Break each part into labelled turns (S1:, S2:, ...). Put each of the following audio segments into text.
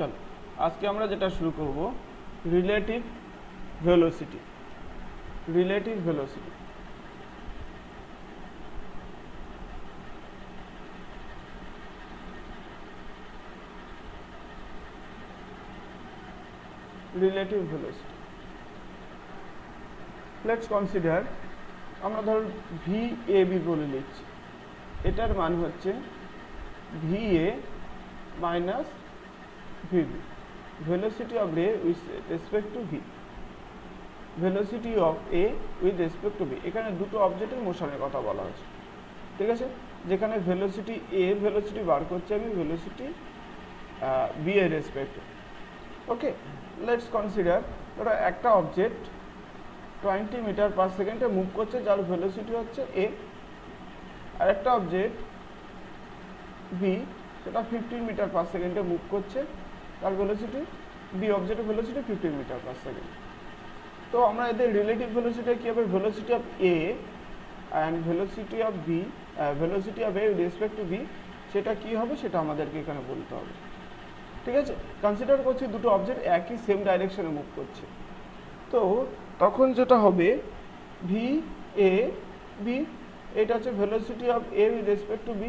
S1: চলো আজকে আমরা যেটা শুরু করব relative velocity. Relative velocity relative velocity let's consider আমরা ধরুন VAB বলে লিখছি, এটার মান হচ্ছে VA minus VB, velocity of A with respect to V, velocity of A with respect to B। এখানে দুটো অবজেক্টের মোশনের কথা বলা হয়েছে, ঠিক আছে। যেখানে ভেলোসিটি A ভেলোসিটি বার করছে আমি ভেলোসিটি B এর রেসপেক্টে। ওকে, লেটস কনসিডার ধরো একটা অবজেক্ট 20 মিটার পার সেকেন্ডে মুভ করছে, যার ভেলোসিটি হচ্ছে A, আর একটা অবজেক্ট B সেটা 15 মিটার পার সেকেন্ডে মুভ করছে, তার ভেলোসিটি B অবজেক্টের ভেলোসিটি 15 মিটার পার সেকেন্ড। তো আমরা এদের রিলেটিভ ভেলোসিটি কি হবে, velocity of A and velocity of B, velocity of A with respect two B, সেটা কি হবে সেটা আমাদেরকে এখানে বলতে হবে, ঠিক আছে। কনসিডার করছি দুটো অবজেক্ট একই সেম ডাইরেকশনে মুভ করছে, তো তখন যেটা হবে VAB, এটা হচ্ছে velocity of A with respect two B।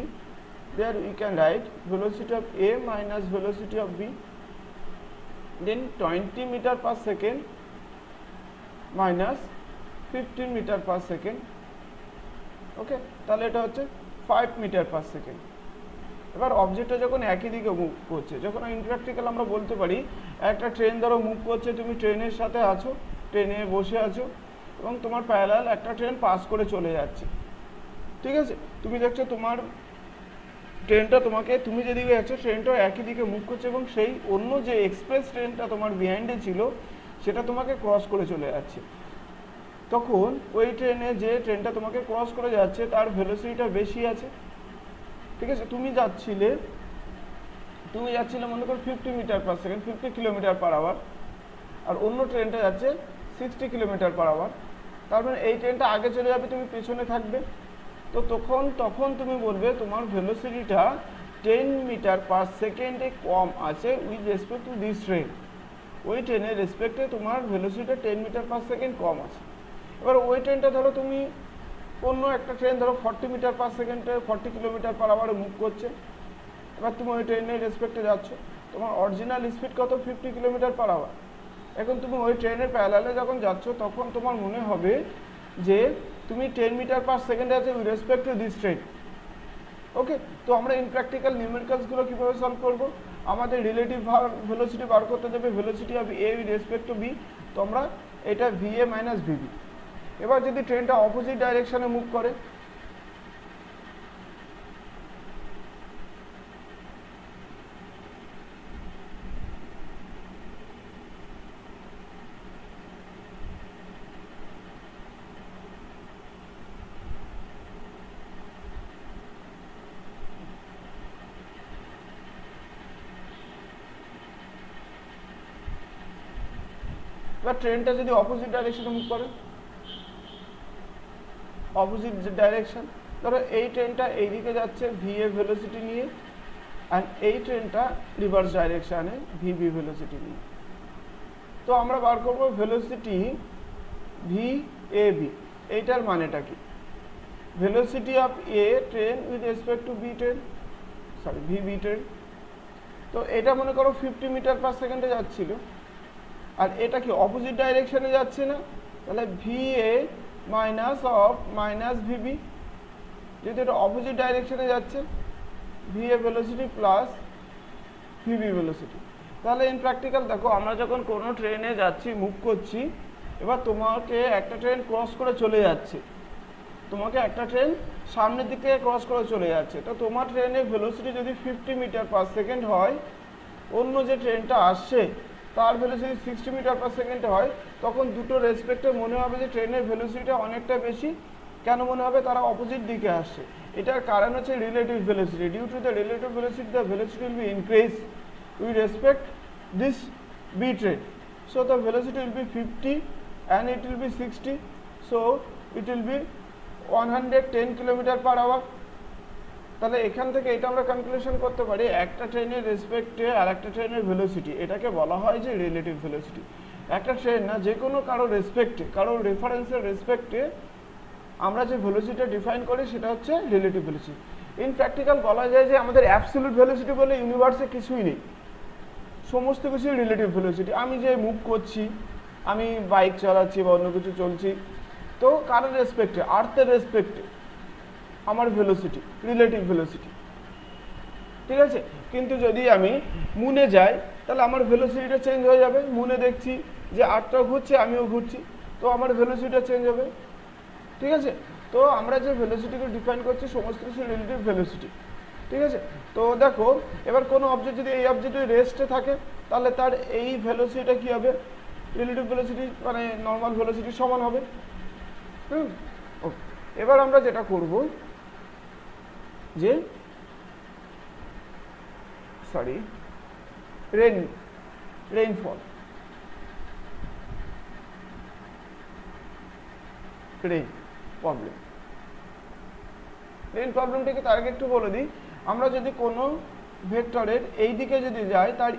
S1: There we can write velocity of A minus velocity of B, then 20 meter per second minus 15 meter per second। ওকে, তাহলে এটা হচ্ছে 5 মিটার পার সেকেন্ড। এবার অবজেক্টটা যখন একই দিকে মুভ করছে, যখন ইনপ্র্যাকটিক্যাল আমরা বলতে পারি একটা ট্রেন ধরো মুভ করছে, তুমি ট্রেনের সাথে আছো, ট্রেনে বসে আছো এবং তোমার প্যারালাল একটা ট্রেন পাস করে চলে যাচ্ছে, ঠিক আছে। তুমি দেখছো তোমার ট্রেনটা তুমি যেদিকে যাচ্ছ ট্রেনটাও একই দিকে মুভ করছে এবং সেই অন্য যে এক্সপ্রেস ট্রেনটা তোমার বিহাইন্ডে ছিল সেটা তোমাকে ক্রস করে চলে যাচ্ছে। তখন ওই ট্রেনে যে ট্রেনটা তোমাকে ক্রস করে যাচ্ছে তার ভেলোসিটিটা বেশি আছে, ঠিক আছে। তুমি যাচ্ছিলে মনে করো 50 metre per second, 50 kilometre per hour, আর অন্য ট্রেনটা যাচ্ছে 60 কিলোমিটার পার আওয়ার। তার মানে এই ট্রেনটা আগে চলে যাবে, তুমি পেছনে থাকবে, তো তখন তুমি বলবে তোমার ভেলোসিটিটা 10 মিটার পার সেকেন্ডে কম আছে with respect to this train. ওই ট্রেনের রেসপেক্টে তোমার ভেলোসিটিটা 10 মিটার পার সেকেন্ড কম আছে। এবার ওই ট্রেনটা ধরো তুমি অন্য একটা ট্রেন ধরো 40 মিটার পার সেকেন্ডে 40 কিলোমিটার পার আওয়ারে মুভ করছে, এবার তুমি ওই ট্রেনের রেসপেক্টে যাচ্ছ, তোমার অরিজিনাল স্পিড কত 50 কিলোমিটার পার আওয়ার। এখন তুমি ওই ট্রেনের প্যারালালে যখন যাচ্ছ তখন তোমার মনে হবে যে তুমি 10 মিটার পার সেকেন্ডে আছে with respect to this train. Okay, তো আমরা ইনপ্র্যাকটিক্যাল নিউমেরিক্যালসগুলো কীভাবে সলভ করবো, আমাদের রিলেটিভ ভেলোসিটি বার করতে দেবে velocity of A with respect two B, তো আমরা এটা VA মাইনাস VB। এবার যদি ট্রেনটা অপোজিট ডাইরেকশনে মুভ করে, এবার ট্রেনটা যদি অপোজিট ডাইরেকশনে মুভ করে, অপোজিট ডাইরেকশন, ধরো এই ট্রেনটা এইদিকে যাচ্ছে VA ভেলোসিটি নিয়ে, আর এই ট্রেনটা রিভার্স ডাইরেকশানে VB ভেলোসিটি নিয়ে। তো আমরা বার করবো ভেলোসিটি VAB, এইটার মানেটা কি, velocity of A train with respect two VB train. তো এটা মনে করো 50 মিটার পার সেকেন্ডে যাচ্ছিল, আর এটা কি অপোজিট ডাইরেকশনে যাচ্ছে না, তাহলে VA minus of minus VB, যেহেতু এটা অপোজিট ডাইরেকশনে যাচ্ছে VA velocity plus VB velocity. তাহলে ইন প্র্যাকটিক্যাল দেখো, আমরা যখন কোনো ট্রেনে যাচ্ছি মুভ করছি, এবার তোমাকে একটা ট্রেন ক্রস করে চলে যাচ্ছে, তোমাকে একটা ট্রেন সামনের দিকে ক্রস করে চলে যাচ্ছে, তো তোমার ট্রেনের ভেলোসিটি যদি 50 মিটার পার সেকেন্ড হয়, অন্য যে ট্রেনটা আসছে তার ভেলোসিটি 60 মিটার পার সেকেন্ডে হয়, তখন দুটো রেসপেক্টে মনে হবে যে ট্রেনের ভেলোসিটিটা অনেকটা বেশি। কেন মনে হবে, তারা অপোজিট দিকে আসছে। এটার কারণ হচ্ছে relative velocity. Due to the relative velocity the velocity will be increase with respect this B train. So the velocity will be 50 and it will be 60, so it will be 110 kilometre per hour. তাহলে এখান থেকে এটা আমরা calculation করতে পারি একটা ট্রেনের রেসপেক্টে আর একটা ট্রেনের ভেলোসিটি, এটাকে বলা হয় যে রিলেটিভ ভেলোসিটি। একটা ট্রেন না, যে কোনো কারো রেসপেক্টে, কারো রেফারেন্সের রেসপেক্টে আমরা যে ভেলোসিটি ডিফাইন করি সেটা হচ্ছে রিলেটিভ ভেলোসিটি। ইন প্র্যাকটিক্যাল বলা যায় যে আমাদের অ্যাবসলিউট ভেলোসিটি বলে ইউনিভার্সে কিছুই নেই, সমস্ত কিছু রিলেটিভ ভেলোসিটি। আমি যে মুভ করছি, আমি বাইক চালাচ্ছি বা অন্য কিছু চলছি, তো কারোর রেসপেক্টে, আর্থের রেসপেক্টে আমার ভেলোসিটি রিলেটিভ ভেলোসিটি, ঠিক আছে। কিন্তু যদি আমি মুনে যাই তাহলে আমার ভেলোসিটিটা চেঞ্জ হয়ে যাবে। মুনে দেখছি যে আর্থটাও ঘুরছে, আমিও ঘুরছি, তো আমার ভেলোসিটিটা চেঞ্জ হবে, ঠিক আছে। তো আমরা যে ভেলোসিটিকে ডিফাইন করছি সমস্ত কিছু রিলেটিভ ভেলোসিটি, ঠিক আছে। তো দেখো এবার কোনো অবজেক্ট যদি এই অবজেক্টের রেস্টে থাকে তাহলে তার এই ভেলোসিটিটা কী হবে, রিলেটিভ ভেলোসিটি মানে নর্মাল ভেলোসিটির সমান হবে। ওকে, এবার আমরা যেটা করব যে রেইনফল প্রবলেমটাকে তার আগে একটু বলে দিই। আমরা যদি কোনো ভেক্টরের এই দিকে যদি যাই, তার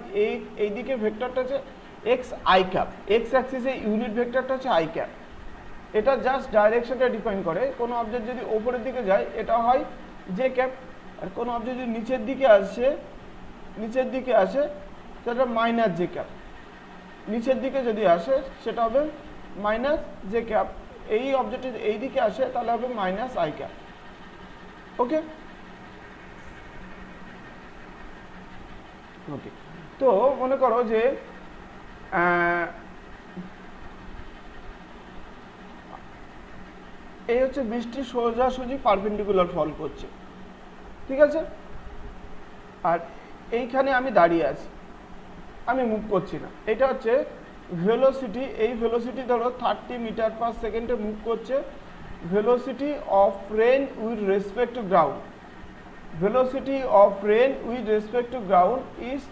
S1: এই দিকে ভেক্টরটা হচ্ছে এক্স আই ক্যাপ, এক্স অ্যাক্সিসে ইউনিট ভেক্টরটা হচ্ছে আই ক্যাপ। এটা জাস্ট ডাইরেকশনটা ডিফাইন করে। কোনো অবজেক্ট যদি ওপরের দিকে যায় এটা হয় জে ক্যাপ, আর কোনো অবজেক্ট যদি নিচের দিকে আসে সেটা মাইনাস জে ক্যাপ, নিচের দিকে যদি আসে সেটা হবে মাইনাস জে ক্যাপ, এই অবজেক্ট এই দিকে আসে তাহলে হবে মাইনাস আই ক্যাপ। ওকে ওকে, তো মনে করো যে এই হচ্ছে বৃষ্টি সোজাসুজি পারপেন্ডিকুলার ফল করছে, ঠিক আছে। আর এইখানে আমি দাঁড়িয়ে আছি, আমি মুভ করছি না। এটা হচ্ছে ভেলোসিটি, এই ভেলোসিটি ধরো 30 মিটার পার সেকেন্ডে মুভ করছে। Velocity of rain with respect to ground, velocity of rain with respect to ground is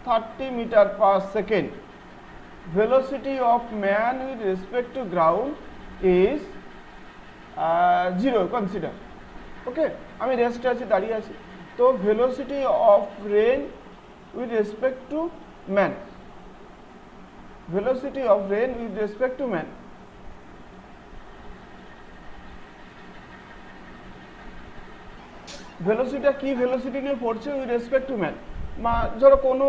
S1: 30 meter per second. Velocity of man with respect to ground is 0 consider. Okay, আমি রেস্টে আছি, দাঁড়িয়ে আছি। তো velocity of rain with respect to man, velocity of rain with respect to man, ভেলোসিটিটা কি velocity নিয়ে পড়ছে with respect to man. ধরো কোনো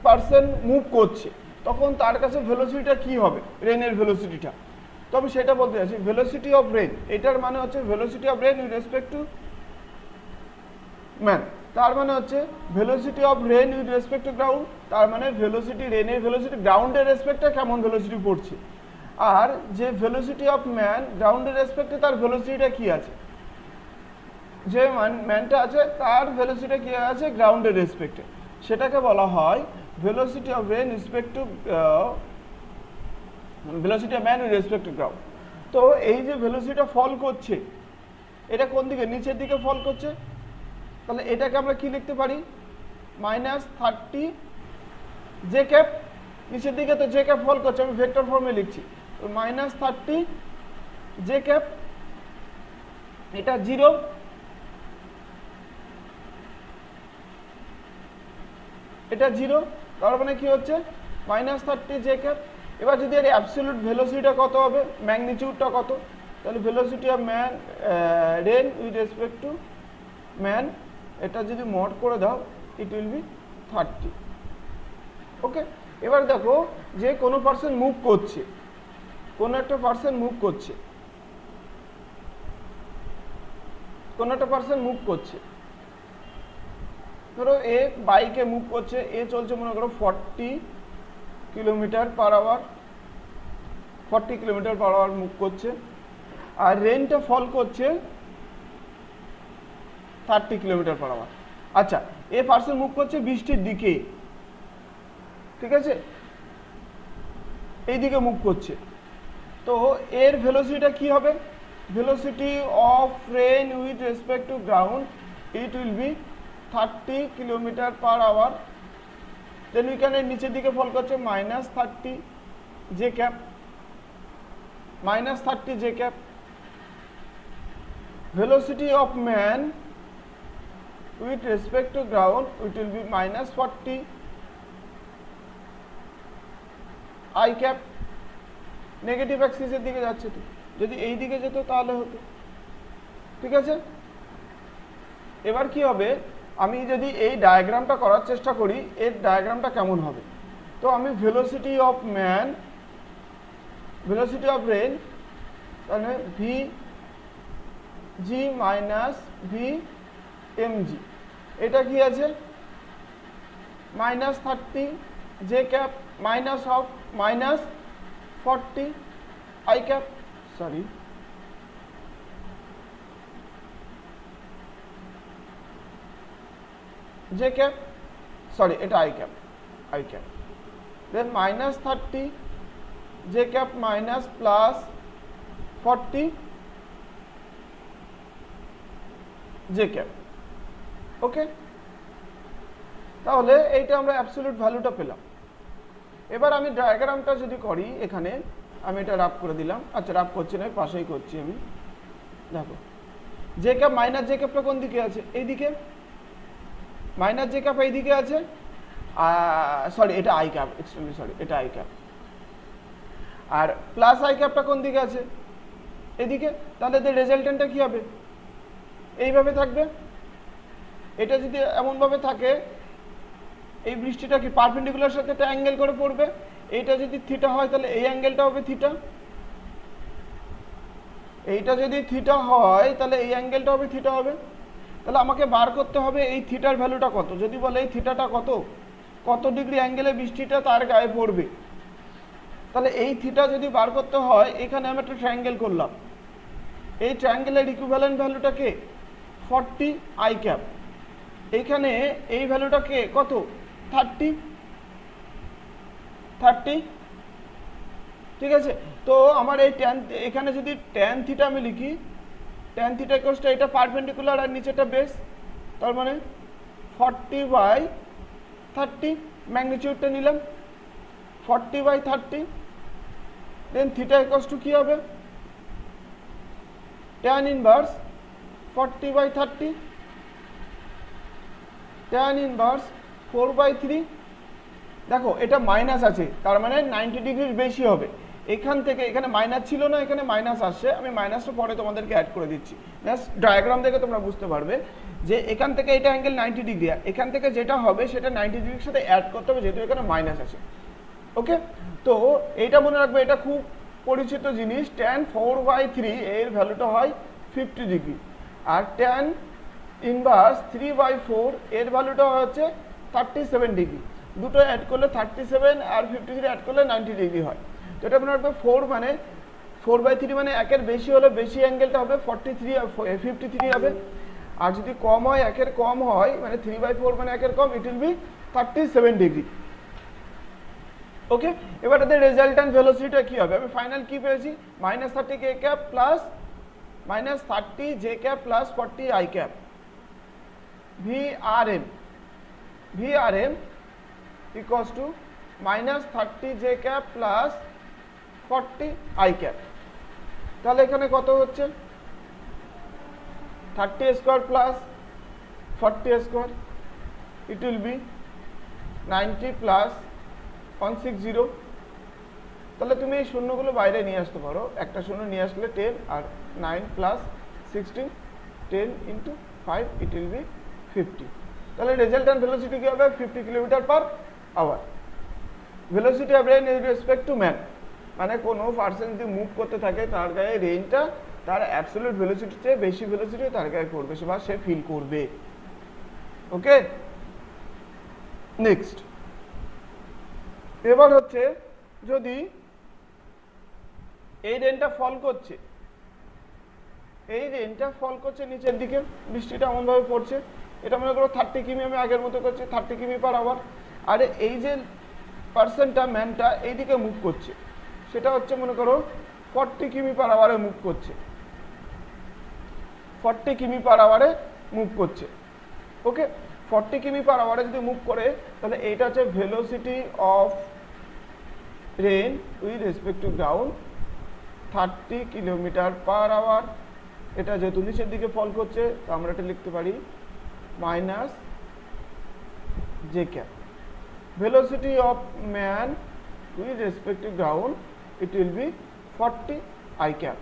S1: পার্সন মুভ করছে তখন তার কাছে ভেলোসিটিটা কি হবে, রেনের ভেলোসিটিটা। তো আমি সেটা বলতে চাইছি, ভেলোসিটি অফ রেন, এটার মানে হচ্ছে velocity of rain with respect to man. তার মানে হচ্ছে velocity of rain with respect to ground, তার মানে ভেলোসিটি রেনের ভেলোসিটি গ্রাউন্ডের রেসপেক্টে কেমন ভেলোসিটি পড়ছে। আর যে ভেলোসিটি অফ ম্যান গ্রাউন্ডের রেসপেক্টে তার ভেলোসিটিটা কি আছে, যে ম্যানটা আছে তার ভেলোসিটি কি আছে গ্রাউন্ডের রেসপেক্টে, সেটাকে বলা হয় velocity of rain respect to velocity of man with respect to ground. তো এই যে ভেলোসিটিটা ফল করছে এটা কোন দিকে, নিচের দিকে ফল করছে, তাহলে এটাকে আমরা কি লিখতে পারি, -30 জে ক্যাপ, নিচের দিকে তো জে ক্যাপ ফল করছে, আমি ভেক্টর ফর্মে লিখছি, -30 জে ক্যাপ, এটা 0, এটা 0, তার মানে কি হচ্ছে -30 জে ক্যাপ। এবার যদি এর অ্যাবসলিউট ভেলোসিটিটা কত হবে, ম্যাগনিটিউডটা কত, তাহলে velocity of man rain with respect to man, এটা যদি মড করে দাও ইট উইল বি 30। ওকে, এবার দেখো যে কোনো পার্সন মুভ করছে, কোনো একটা পার্সন মুভ করছে, কোনো একটা পার্সন মুভ করছে, ধরো এ বাইকে মুভ করছে, এ চলছে মনে করো 40 kilometre per hour, 40 kilometre per hour move করছে, আর রেনটা ফল করছে 30 কিলোমিটার পার আওয়ার। আচ্ছা, এ পার্সন মুভ করছে বৃষ্টির দিকে, ঠিক আছে, এই দিকে মুভ করছে, তো এর ভেলোসিটিটা কি হবে, velocity of rain with respect to ground it will be 30 kilometre per hour. Then উইখানে নিচের দিকে ফল করছে -30 J cap, -30 J cap. Velocity of man with respect to ground it will be minus 40 I cap, negative অ্যাক্সিসের দিকে যাচ্ছে, তো যদি এই দিকে যেত তাহলে হতো। ঠিক আছে, এবার কি হবে, আমি যদি এই ডায়াগ্রামটা করার চেষ্টা করি, এর ডায়াগ্রামটা কেমন হবে। তো আমি velocity of man, velocity of rain, তাহলে v g minus v m g, এটা কি আছে minus 30 J cap minus of minus 40 i cap, sorry j cap, sorry এটা i cap, i cap, then minus 30 J cap minus plus 40 J cap. Okay, তাহলে এইটা আমরা absolute ভ্যালুটা পেলাম। এবার আমি ডায়াগ্রামটা যদি করি, এখানে আমি এটা রাফ করে দিলাম, আচ্ছা রাফ করছি না, পাশেই করছি আমি। দেখো জে ক্যাপ মাইনাস জে ক্যাপটা কোন দিকে আছে, এইদিকে, মাইনাস জে ক্যাপ এইদিকে আছে, সরি এটা আই ক্যাপ, এক্সট্রিমলি সরি এটা আই ক্যাপ, আর প্লাস আই ক্যাপটা কোন দিকে আছে, এদিকে। তাহলে রেজাল্টেন্টটা কি হবে, এইভাবে থাকবে। এটা যদি এমনভাবে থাকে, এই বৃষ্টিটা কি পারপেন্ডিকুলার সাথে একটা অ্যাঙ্গেল করে পড়বে, এইটা যদি থিটা হয় তাহলে এই অ্যাঙ্গেলটা হবে থিটা, এইটা যদি থিটা হয় তাহলে এই অ্যাঙ্গেলটা হবে থিটা হবে। তাহলে আমাকে বার করতে হবে এই থিটার ভ্যালুটা কত, যদি বলে এই থিটাটা কত, কত ডিগ্রি অ্যাঙ্গেলে বৃষ্টিটা তার গায়ে পড়বে, তাহলে এই থিটা যদি বার করতে হয়, এখানে আমি একটা ট্রায়াঙ্গেল করলাম, এই ট্রায়াঙ্গেলের ইকুইভ্যালেন্ট ভ্যালুটা কে 40 আই ক্যাপ, এইখানে এই ভ্যালুটা কে কত 30, ঠিক আছে। তো আমার এই ট্যান, এখানে যদি ট্যান থিটা আমি লিখি, ট্যান থিটা ইকুয়ালস টু এটা পারপেন্ডিকুলার আর নিচেটা বেস, তার মানে 40/30 ম্যাগনিটিউডটা নিলাম 40/30, দেন থিটা ইকুয়ালস টু কি হবে ট্যান ইনভার্স 40/30, ট্যান ইনভার্স 4/3। দেখো এটা মাইনাস আছে, তার মানে 90 ডিগ্রির বেশি হবে। এখান থেকে এখানে মাইনাস ছিল না, এখানে মাইনাস আসছে, আমি মাইনাসটা পরে তোমাদেরকে অ্যাড করে দিচ্ছি। জাস্ট ডায়াগ্রাম দেখে তোমরা বুঝতে পারবে যে এখান থেকে এটা অ্যাঙ্গেল 90 ডিগ্রি, এখান থেকে যেটা হবে সেটা 90 ডিগ্রির সাথে অ্যাড করতে হবে, যেহেতু এখানে মাইনাস আছে। ওকে, তো এইটা মনে রাখবে, এটা খুব পরিচিত জিনিস। ট্যান 4/3 এর ভ্যালুটা হয় 50 ডিগ্রি, আর ট্যান ইনভার্স 3/4 এর ভ্যালুটা হচ্ছে 37 ডিগ্রি। দুটো অ্যাড করলে 37 আর 53 অ্যাড করলে 90 ডিগ্রি হয়। তো এটা মনে রাখবে 4 মানে 4/3 মানে একের বেশি হলে বেশি অ্যাঙ্গেলটা হবে 53 হবে, আর যদি কম হয়, একের কম হয় মানে 3/4 মানে একের কম, ইট উইল বি 37 ডিগ্রি। ওকে, এবার এদের রেজাল্ট্যান্ট ভেলোসিটিটা কি হবে, আমি ফাইনাল কি পেয়েছি -30 k cap plus -30 J cap plus 40 i cap, VRM equals to -30 J cap plus 40 i cap. তাহলে এখানে কত হচ্ছে 30 square plus 40 square, it will be 90 plus 160। তাহলে তুমি এই শূন্যগুলো বাইরে নিয়ে আসতে পারো, একটা শূন্য নিয়ে আসলে 10, আর 9 plus 16 10 into 5 it will be 50। তাহলে রেজাল্ট্যান্ট ভেলোসিটি কি হবে 50 km/h। Velocity of rain is respect to man, মানে কোনো পার্সন যদি মুভ করতে থাকে তার গায়ে রেনটা তার অ্যাবসলিউট ভেলোসিটির চেয়ে বেশি ভেলোসিটি তার গায়ে পড়বে, বা সে ফিল করবে। ওকে, নেক্সট এবার হচ্ছে যদি এই রেনটা ফল করছে, এই রেনটা ফল করছে নিচের দিকে, বৃষ্টিটা এমনভাবে পড়ছে, এটা মনে করো 30 কিমি, আমি আগের মতো করছি 30 কিমি/h, আর এই যে পার্সনটা ম্যানটা এইদিকে মুভ করছে, সেটা হচ্ছে মনে করো 40 কিমি/h মুভ করছে, 40 কিমি/h মুভ করছে। ওকে, 40 কিমি/h যদি মুভ করে, তাহলে এইটা হচ্ছে velocity of rain with respect to ground 30 কিমি/h। এটা যেহেতু নিচের দিকে ফল করছে, তো আমরা এটা লিখতে পারি minus j cap. Velocity of man with respect to ground, it will be 40 I cap.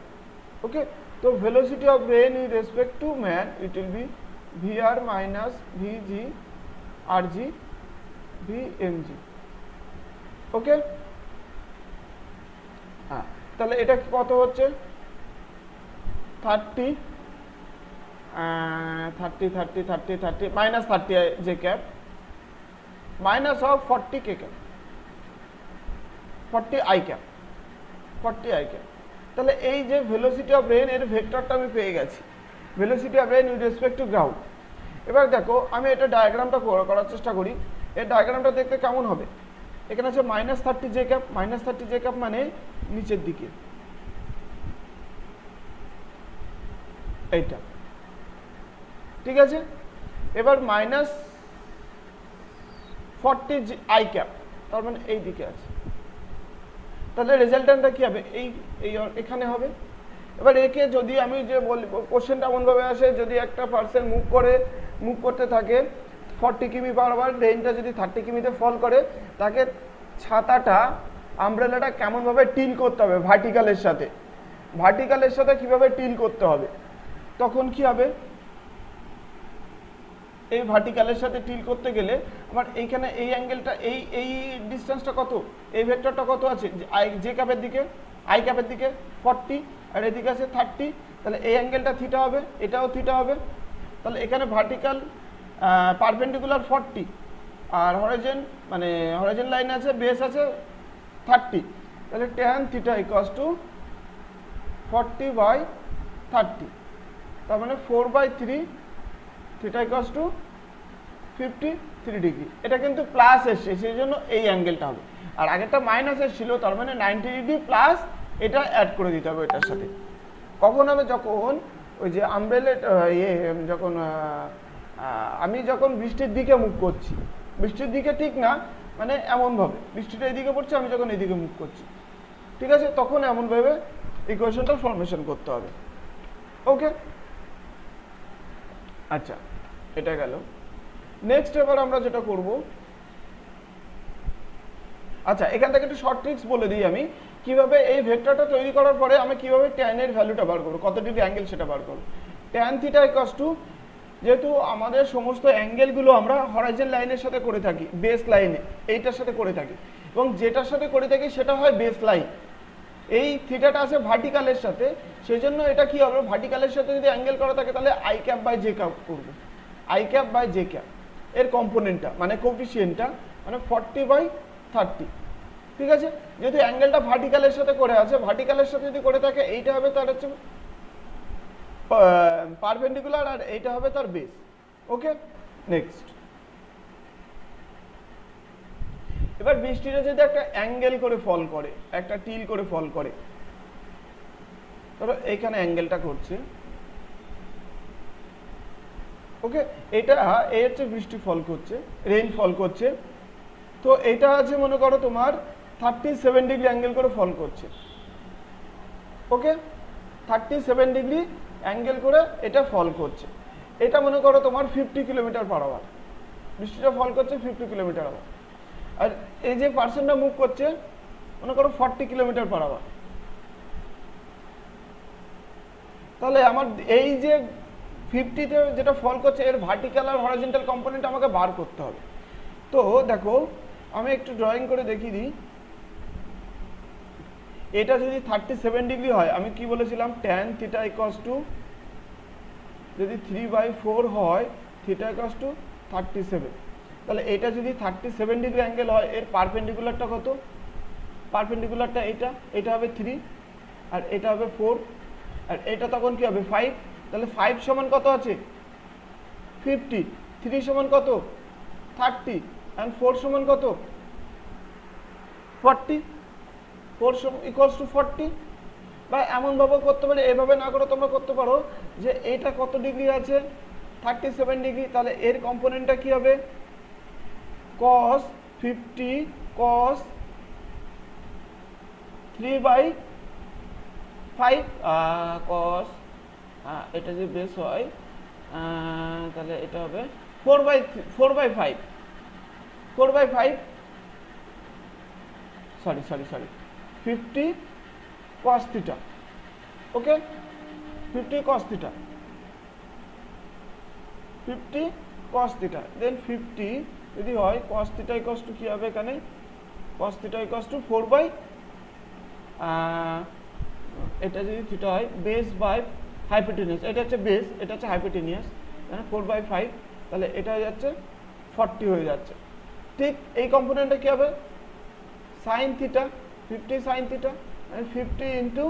S1: Okay, so velocity of rain with respect to man, it will be Vr minus Vg Rg Vmg. ওকে, হ্যাঁ, তাহলে এটা কত হচ্ছে 30 minus 30 j cap minus of 40 k cap 40 I cap 40 I cap. তাহলে এই যে velocity of rain এর ভেক্টরটা আমি পেয়ে গেছি, velocity of rain with respect to ground. এবার দেখো আমি এটা ডায়াগ্রামটা করার চেষ্টা করি। এর ডায়াগ্রামটা দেখতে কেমন হবে? এখানে আছে minus 30 J cap, minus 30 J cap মানে নিচের দিকে এইটা, ঠিক আছে। এবার মাইনাস 40 আই ক্যাপ, তার মানে এই দিকে আছে। তাহলে রেজাল্টটা কি হবে? এই এখানে হবে। এবার একে যদি আমি যে বলি, কোশ্চেনটা এমনভাবে আসে, যদি একটা পার্সন মুভ করতে থাকে 40 কিমি পার আওয়ার, রেইনটা যদি 30 কিমিতে ফল করে, তাকে ছাতাটা আমব্রেলাটা কেমনভাবে টিল করতে হবে ভার্টিক্যালের সাথে, ভার্টিক্যালের সাথে কিভাবে টিল করতে হবে, তখন কি হবে? এই ভার্টিক্যালের সাথে টিল করতে গেলে আমার এইখানে এই অ্যাঙ্গেলটা এই ডিসটেন্সটা কত, এই ভেক্টরটা কত আছে জে ক্যাপের দিকে, আই ক্যাপের দিকে 40 আর এদিকে আছে 30, তাহলে এই অ্যাঙ্গেলটা থিটা হবে, এটাও থিটা হবে। তাহলে এখানে ভার্টিক্যাল পারপেন্ডিকুলার 40 আর হরাইজন মানে হরাইজন লাইন আছে, বেস আছে 30, তাহলে tan থিটা ইকুয়ালস টু 40/30, তার মানে 4/3 থিটা ইকুয়ালস টু 53 ডিগ্রি। এটা কিন্তু প্লাস এসছে, সেই জন্য এই অ্যাঙ্গেলটা হবে। আর আগেরটা মাইনাস এসেছিল, তার মানে 90 ডিগ্রি প্লাস এটা অ্যাড করে দিতে হবে এটার সাথে। কখন হবে? যখন ওই যে আমব্রেলেট যখন আমি যখন বৃষ্টির দিকে মুভ করছি, বৃষ্টির দিকে ঠিক না, মানে এমনভাবে বৃষ্টিটা এইদিকে পড়ছে, আমি যখন এইদিকে মুভ করছি, ঠিক আছে, তখন এমনভাবে ইকুয়েশনটা ফর্মেশন করতে হবে। ওকে, আচ্ছা, এটা গেল। নেক্সট এবার আমরা যেটা করব, আচ্ছা এখান থেকে একটু শর্ট ট্রিক্স বলে দিই আমি, কিভাবে এই ভেক্টরটা তৈরি করার পরে আমি কিভাবে ট্যান এর ভ্যালুটা বার করব, কত ডিগ্রি অ্যাঙ্গেল সেটা বার করব। ট্যান থিটা ইকুয়ালস টু, যেহেতু আমাদের সমস্ত অ্যাঙ্গেলগুলো আমরা হরাইজন লাইনের সাথে করে থাকি, বেস লাইনে এইটার সাথে করে থাকি, এবং যেটার সাথে করে থাকি সেটা হয় বেস লাইন। এই থিটাটা আছে ভার্টিক্যালের সাথে, সেই জন্য এটা কি হবে? ভার্টিক্যালের সাথে যদি অ্যাঙ্গেল করা থাকে তাহলে i cap by j cap করবো, i cap by j cap এর কম্পোনেন্টটা মানে কোফিসিয়েন্টটা মানে 40/30, ঠিক আছে। যেহেতু অ্যাঙ্গেলটা ভার্টিক্যালের সাথে করে আছে, ভার্টিক্যালের সাথে যদি করে থাকে এইটা হবে তার হচ্ছে পারপেন্ডিকুলার আর এইটা হবে তার বেস। ওকে, নেক্সট এবার বৃষ্টিটা যদি একটা অ্যাঙ্গেল করে ফল করে, একটা টিল করে ফল করে, ধরো এইখানে অ্যাঙ্গেলটা করছে, ওকে, এটা এই হচ্ছে বৃষ্টি ফল করছে, রেইন ফল করছে, তো এটা আছে মনে করো তোমার 37 ডিগ্রি অ্যাঙ্গেল করে ফল করছে। ওকে, 37 ডিগ্রি অ্যাঙ্গেল করে এটা ফল করছে। এটা মনে করো তোমার 50 কিলোমিটার পার আওয়ার, বৃষ্টিটা ফল করছে 50 কিলোমিটার আওয়ার, আর এই যে পার্সনটা মুভ করছে মনে করো 40 কিলোমিটার পার আওয়ার। তাহলে আমার এই যে 50-তে যেটা ফল করছে এর ভার্টিক্যাল আর হরাইজন্টাল কম্পোনেন্ট আমাকে বার করতে হবে। তো দেখো আমি একটু ড্রয়িং করে দেখিয়ে দিই। এটা যদি 37 ডিগ্রি হয়, আমি কি বলেছিলাম? ট্যান থিটা ইকুয়ালস টু যদি 3/4 হয়, থিটা ইকুয়ালস টু 37, তাহলে এটা যদি 37 ডিগ্রি অ্যাঙ্গেল হয়, এর পারপেন্ডিকুলারটা কত? পারপেন্ডিকুলারটা এটা হবে 3 আর এটা হবে 4 আর এটা তখন কি হবে 5, তাহলে 5 সমান কত আছে? 50, 3 সমান কত? 30 and 4 সমান কত? 40, 4 ইকুয়ালস টু 40। বা এমনভাবে করতে পারে, এভাবে না করে তোমরা করতে পারো যে এটা কত ডিগ্রি আছে? 37 ডিগ্রি, তাহলে এর কম্পোনেন্টটা কি হবে? cos 50 cos 3/5 cos, এটা যদি বেস হয় তাহলে এটা হবে 4/5 সরি 50 cos theta, ওকে 50 cos theta, 50 cos theta, দেন 50 যদি হয় cos theta equals to কি হবে এখানে, cos theta equals to 4 এটা যদি থিটা হয় বেস বাই হাইপোটেনিয়াস, এটা হচ্ছে বেস, এটা হচ্ছে হাইপোটেনিয়াস, 4/5, তাহলে এটা হয়ে যাচ্ছে 40 হয়ে যাচ্ছে। ঠিক এই কম্পোনেন্টটা কি হবে, sin theta, 50 sin theta, 50 into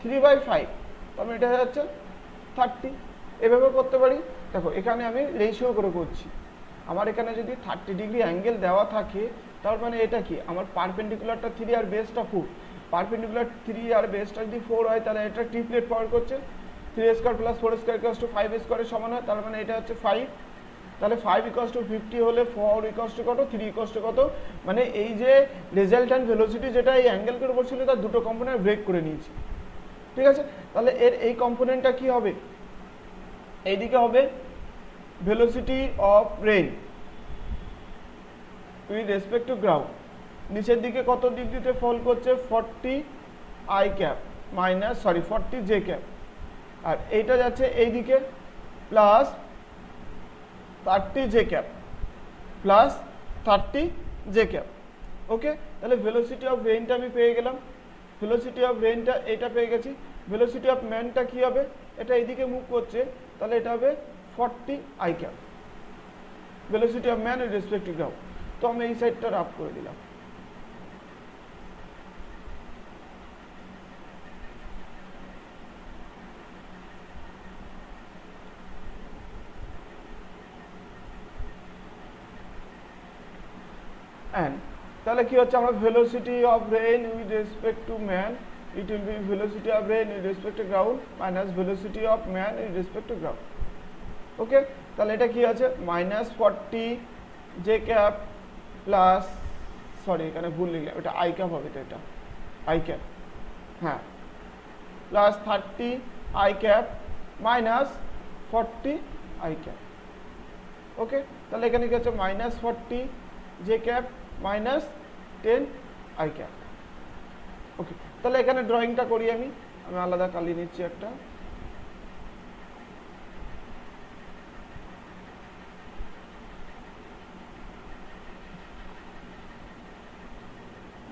S1: 3/5, তাহলে এটা হয়ে যাচ্ছে 30। এভাবে করতে পারি। দেখো এখানে আমি রেশিও করে করছি, আমার এখানে যদি 30 ডিগ্রি অ্যাঙ্গেল দেওয়া থাকে, তার মানে এটা কি, আমার পারপেন্ডিকুলারটা 3 আর বেসটা 4, পারপেন্ডিকুলার 3 আর বেসটা যদি 4 হয়, তাহলে এটা ট্রিপলেট পাওয়ার করছে, 3 square plus 4 square equals to 5 স্কোয়ারের সমান হয়, তার মানে এটা হচ্ছে 5, তাহলে 5 ইকুয়ালস টু 50 হলে 4 ইকুয়ালস টু কত, 3 ইকুয়ালস টু কত, মানে এই যে রেজাল্ট্যান্ট ভেলোসিটি যেটা এই অ্যাঙ্গেলটার উপর ছিল, তার দুটো কম্পোনেন্ট ব্রেক করে নিয়েছি, ঠিক আছে। তাহলে এর এই কম্পোনেন্টটা কি হবে, এইদিকে হবে velocity of rain with respect to ground, নিচের দিকে কত ডিগ্রিতে ফল করছে, 40 i cap minus 40 j cap, আর এইটা যাচ্ছে এইদিকে plus 30 j cap plus 30 j cap, okay. তাহলে ভেলোসিটি অফ রেইনটা আমি পেয়ে গেলাম, ভেলোসিটি অফ রেইনটা এটা পেয়ে গেছি। ভেলোসিটি অফ ম্যানটা কি হবে, এটা এইদিকে মুভ করছে, তাহলে এটা হবে 40 i cap, velocity of man with respect to ground. তো আমি এই সাইডটা রাফ করে দিলাম। and তাহলে কি হচ্ছে, আমরা velocity of rain with respect to man, it will be velocity of rain with respect to ground minus velocity of man with respect to ground, okay. তাহলে এটা কি আছে, -40 j ক্যাপ প্লাস, সরি এখানে ভুল লিখলাম, এটা i ক্যাপ হবে, তো এটা i ক্যাপ, হ্যাঁ, plus 30 i cap minus 40 i cap, okay. তাহলে এখানে কি হচ্ছে, -40 j cap minus 10 i cap, okay. তাহলে এখানে ড্রয়িংটা করি, আমি আলাদা কালি নিচ্ছি একটা,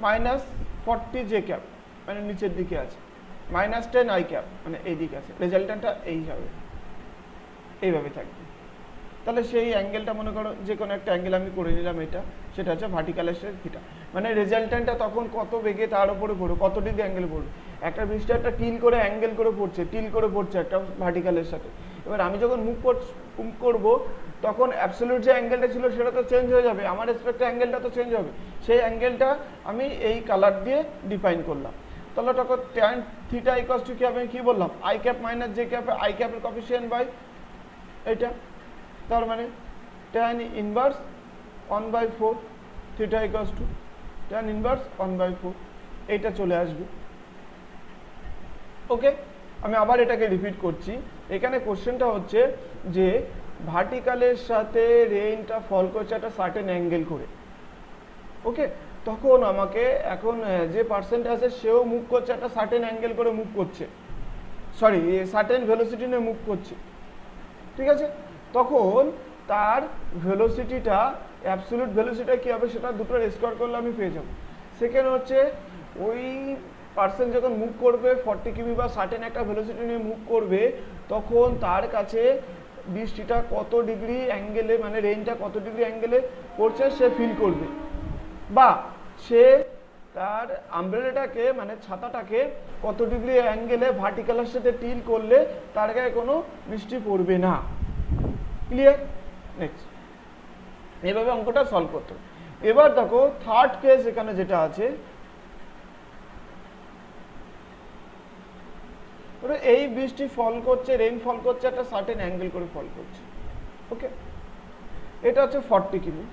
S1: -40 j ক্যাপ মানে নিচের দিকে আছে, -10 i ক্যাপ মানে এই দিকে আছে, রেজাল্টটা এইভাবে থাকবে। তাহলে সেই অ্যাঙ্গেলটা মনে করো যে কোনো একটা অ্যাঙ্গেল আমি করে নিলাম, এটা সেটা হচ্ছে ভার্টিক্যাল থিটা, মানে রেজাল্ট্যান্টটা তখন কত বেগে তার উপরে পড়বে, কত ডিগ্রি অ্যাঙ্গেল পড়বে। একটা বৃষ্টি একটা টিল করে অ্যাঙ্গেল করে পড়ছে একটা ভার্টিক্যালের সাথে। এবার আমি যখন মুভ করব, তখন অ্যাবসলিউট যে অ্যাঙ্গেলটা ছিল সেটা তো চেঞ্জ হয়ে যাবে, আমার রেসপেক্টে অ্যাঙ্গেলটা তো চেঞ্জ হবে, সেই অ্যাঙ্গেলটা আমি এই কালার দিয়ে ডিফাইন করলাম। তাহলে তখন ট্যান থিটা ইকুয়ালস টু কি হবে, কি বললাম, i cap minus j cap, i ক্যাপের কোএফিসিয়েন্ট বাই এটা, তার মানে tan inverse 1/4 theta equals to tan inverse 1/4, এইটা চলে আসবে, ওকে। আমি আবার এটাকে রিপিট করছি, এখানে কোশ্চেনটা হচ্ছে যে ভার্টিক্যালের সাথে রেইনটা ফল করছে একটা সার্টেন অ্যাঙ্গেল করে, ওকে। তখন আমাকে এখন যে পার্সেন্ট আছে সেও মুভ করছে একটা সার্টেন অ্যাঙ্গেল করে মুভ করছে, সরি সার্টেন ভেলোসিটি নিয়ে মুভ করছে, ঠিক আছে। তখন তার ভেলোসিটিটা, অ্যাবসলিউট ভেলোসিটিটা কী হবে, সেটা দুটোর স্কোয়ার করলে আমি পেয়ে যাবো। সেকেন্ড হচ্ছে ওই পার্সন যখন মুভ করবে 40 কিমি বা সার্টেন একটা ভেলোসিটি নিয়ে মুভ করবে, তখন তার কাছে বৃষ্টিটা কত ডিগ্রি অ্যাঙ্গেলে, মানে রেইনটা কত ডিগ্রি অ্যাঙ্গেলে পড়ছে সে ফিল করবে, বা সে তার আমব্রেলাটাকে মানে ছাতাটাকে কত ডিগ্রি অ্যাঙ্গেলে ভার্টিক্যালের সাথে টিল করলে তার গায়ে কোনো বৃষ্টি পড়বে না। ক্লিয়ার? নেক্সট, এভাবে অঙ্কটা সলভ করতে হবে। এবার দেখো থার্ড কেস এখানে যেটা আছে, এই বৃষ্টি ফল করছে, রেইন ফল করছে একটা সার্টেন অ্যাঙ্গেল করে ফল করছে, ওকে। এটা হচ্ছে 40 কিমি,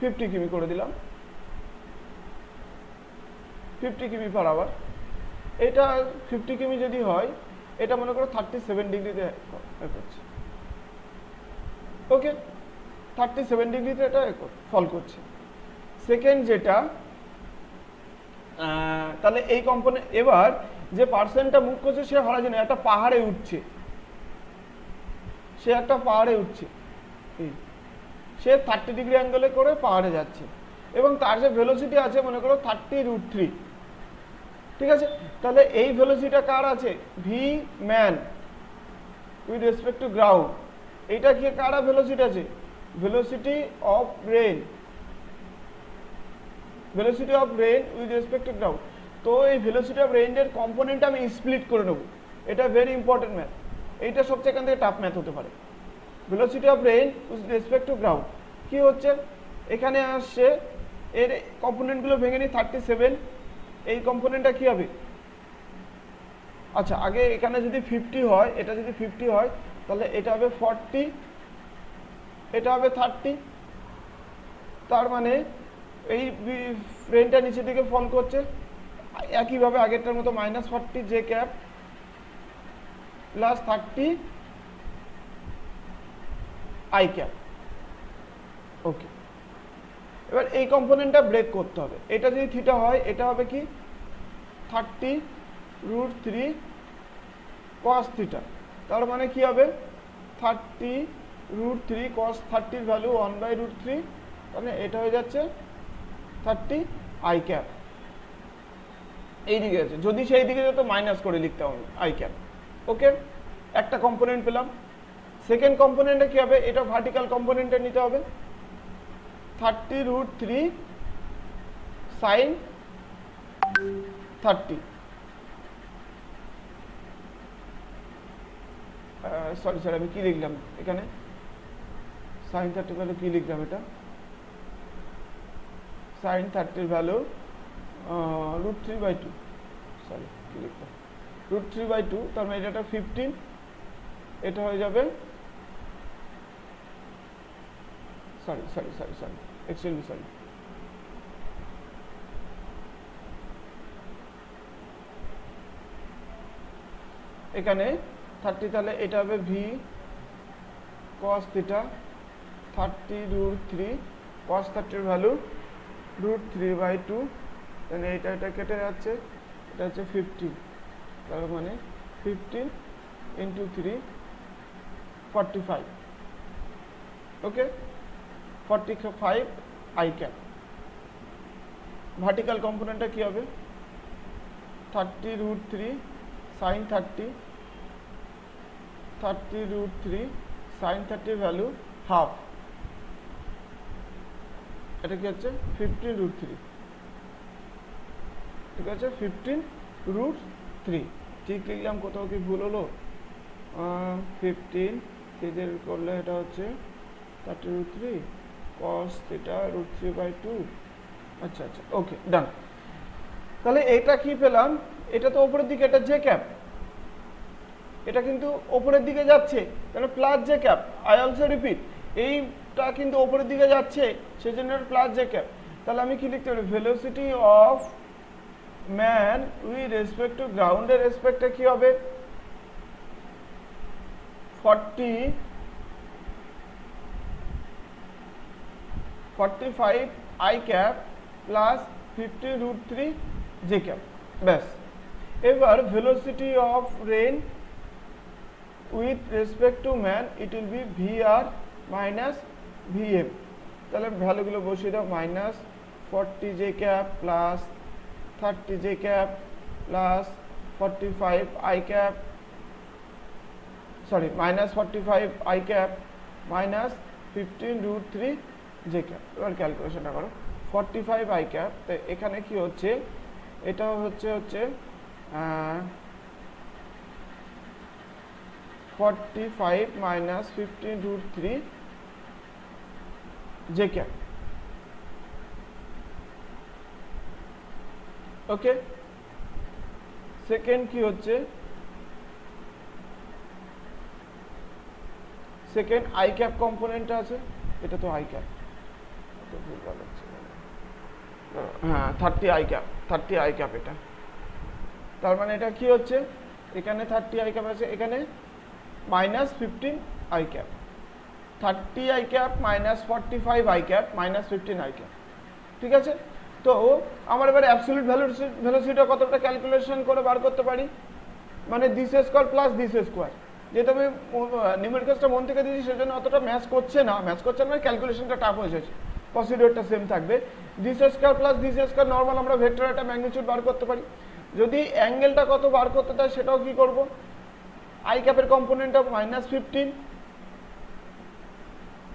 S1: 50 কিমি করে দিলাম, 50 কিমি পার আওয়ার। এটা 50 কিমি যদি হয় এটা মনে করো 37 ডিগ্রিতে করছে। ওকে, 37 ডিগ্রিতে এটা ফল করছে। সেকেন্ড যেটা, তাহলে এই কম্পোনেন্ট, এবার যে পার্সনটা মুভ করছে সে হরাইজনে একটা পাহাড়ে উঠছে, সে একটা পাহাড়ে উঠছে, সে 30 ডিগ্রি অ্যাঙ্গেলে করে পাহাড়ে যাচ্ছে এবং তার যে ভেলোসিটি আছে মনে করো 30√3, ঠিক আছে। তাহলে এই ভেলোসিটিটা কার আছে? V man with respect to ground. এইটা কি কার ভেলোসিটি আছে? Velocity of rain, velocity of rain with respect to ground. তো এই ভেলোসিটি অফ রেঞ্জের কম্পোনেন্ট আমি স্প্লিট করে নেব, এটা ভেরি ইম্পর্টেন্ট ম্যাথ, এইটা সবচেয়ে এখান থেকে টাফ ম্যাথ হতে পারে। Velocity of rain with respect to ground কি হচ্ছে, এখানে আসছে এর কম্পোনেন্টগুলো ভেঙে নিই। 37, এই কম্পোনেন্টটা কি হবে? আচ্ছা, আগে এখানে যদি 50 হয়, এটা যদি 50 হয় তাহলে এটা হবে 40, এটা হবে 30। তার মানে এই রেনটা নিচের দিকে ফল করছে। একইভাবে আগেরটার মতো -40 J cap plus 30 i cap. Okay, এবার এই কম্পোনেন্টটা ব্রেক করতে হবে। এটা যদি থিটা হয় এটা হবে কি 30√3 cos থিটা। তার মানে কি হবে 30√3 cos 30 ভ্যালু 1/√3, মানে এটা হয়ে যাচ্ছে 30 আই ক্যাপ। এই দিকে আছে, যদি সেই দিকে যেত মাইনাস করে লিখতে হবে আই ক্যাপ। ওকে, একটা কম্পোনেন্ট পেলাম। সেকেন্ড কম্পোনেন্টে কি হবে? এটা ভার্টিক্যাল কম্পোনেন্টে নিতে হবে, 30√3 sin 30। সরি স্যার, আমি কি লিখলাম এখানে? sin 30 ভ্যালু কি লিখলাম? এটা sin 30 ভ্যালু √3/2, সরি কি লিখলাম, √3/2। তার মানে এটা 15, এটা হয়ে যাবে, sorry sorry sorry sorry extremely sorry, এখানে 30, তাহলে এটা হবে V cos theta 30√3 cos 30 value √3/2, তাহলে এটা কেটে যাচ্ছে, এটা হচ্ছে 15, তার মানে 15 × 3 45। ওকে, 45 আই ক্যাপ। ভার্টিক্যাল কম্পোনেন্টটা কি হবে? 30√3 sin 30, 30√3 sin 30 ভ্যালু হাফ, এটা কি হচ্ছে 15√3, ঠিক আছে, 15√3 ঠিক লিখলাম। কোথাও কি ভুল হলো? 15 কেজের করলে এটা হচ্ছে 30√3 cos থিটা √3/2। আচ্ছা আচ্ছা, ওকে, ডান। তাহলে এটা কি পেলাম? এটা তো উপরের দিকে, এটা জে ক্যাপ, এটা কিন্তু উপরের দিকে যাচ্ছে, তাহলে plus J cap. I also repeat, এইটা কিন্তু উপরের দিকে যাচ্ছে, সেজন্য প্লাস জে ক্যাপ। তাহলে আমি কি লিখতে পারি? Velocity of man with respect to গ্রাউন্ডের রেসপেক্টে কি হবে? 45 I cap plus 15√3 J cap, ব্যাস। এবার velocity of rain with respect to man, it will be VR minus VM. তাহলে ভ্যালুগুলো বসিয়ে দাও, -40 J cap plus 30 J cap plus 45 I cap, sorry -45 I cap minus 15√3 J cap. এবার ক্যালকুলেশনটা করো, 45 I cap, তো এখানে কি হচ্ছে? এটা হচ্ছে 45 মাইনাস 15√3 জে ক্যাপ। ওকে, সেকেন্ড কি হচ্ছে? সেকেন্ড আই ক্যাপ কম্পোনেন্ট আছে, এটা তো আই ক্যাপ, হ্যাঁ 30 আই ক্যাপ, 30 আই ক্যাপ। এটা তার মানে এটা কি হচ্ছে? এখানে 30 আই ক্যাপ আছে, এখানে -15 I cap, 30 i cap -45 I cap -15 I cap. ঠিক আছে, তো আমার এবার অ্যাবসলিউট ভেলোসিটিটা কতটা ক্যালকুলেশন করে বার করতে পারি, মানে this square plus this square, যেহেতু আমি নিউমেরিক্যালসটা মন থেকে দিয়েছি সেজন্য অতটা ম্যাচ করছে না মানে ক্যালকুলেশনটা টাফ হয়ে যাচ্ছে, প্রসিডিওরটা সেম থাকবে। This square plus this square normal আমরা ভেক্টর একটা ম্যাগনিটিউড বার করতে পারি। যদি অ্যাঙ্গেলটা কত বার করতে চাই সেটাও কি করব, আই ক্যাপের কম্পোনেন্টটা -15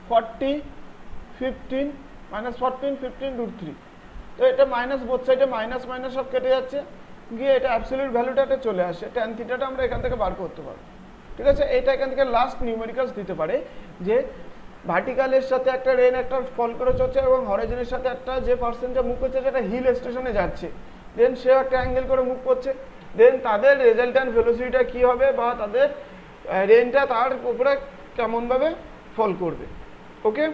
S1: 40 15 -14 15 √3, তো এটা মাইনাস বোথ সাইডে মাইনাস মাইনাস সব কেটে যাচ্ছে, গিয়ে এটা অ্যাবসলিউট ভ্যালুটাতে চলে আসে, ট্যান থিটাটা আমরা এখান থেকে বার করতে পারবো। ঠিক আছে, এটা এখান থেকে লাস্ট নিউমেরিক্যালস দিতে পারে যে ভার্টিক্যালের সাথে একটা রেন একটা ফল করে চলছে এবং হরাইজনের সাথে একটা যে পার্সনটা মুভ করছে সেটা হিল স্টেশনে যাচ্ছে, দেন সে একটা অ্যাঙ্গেল করে মুভ করছে, দেন তাদের রেজাল্ট্যান্ট ভেলোসিটিটা কী হবে বা তাদের রেনটা তার উপরে কেমনভাবে ফল করবে। ওকে।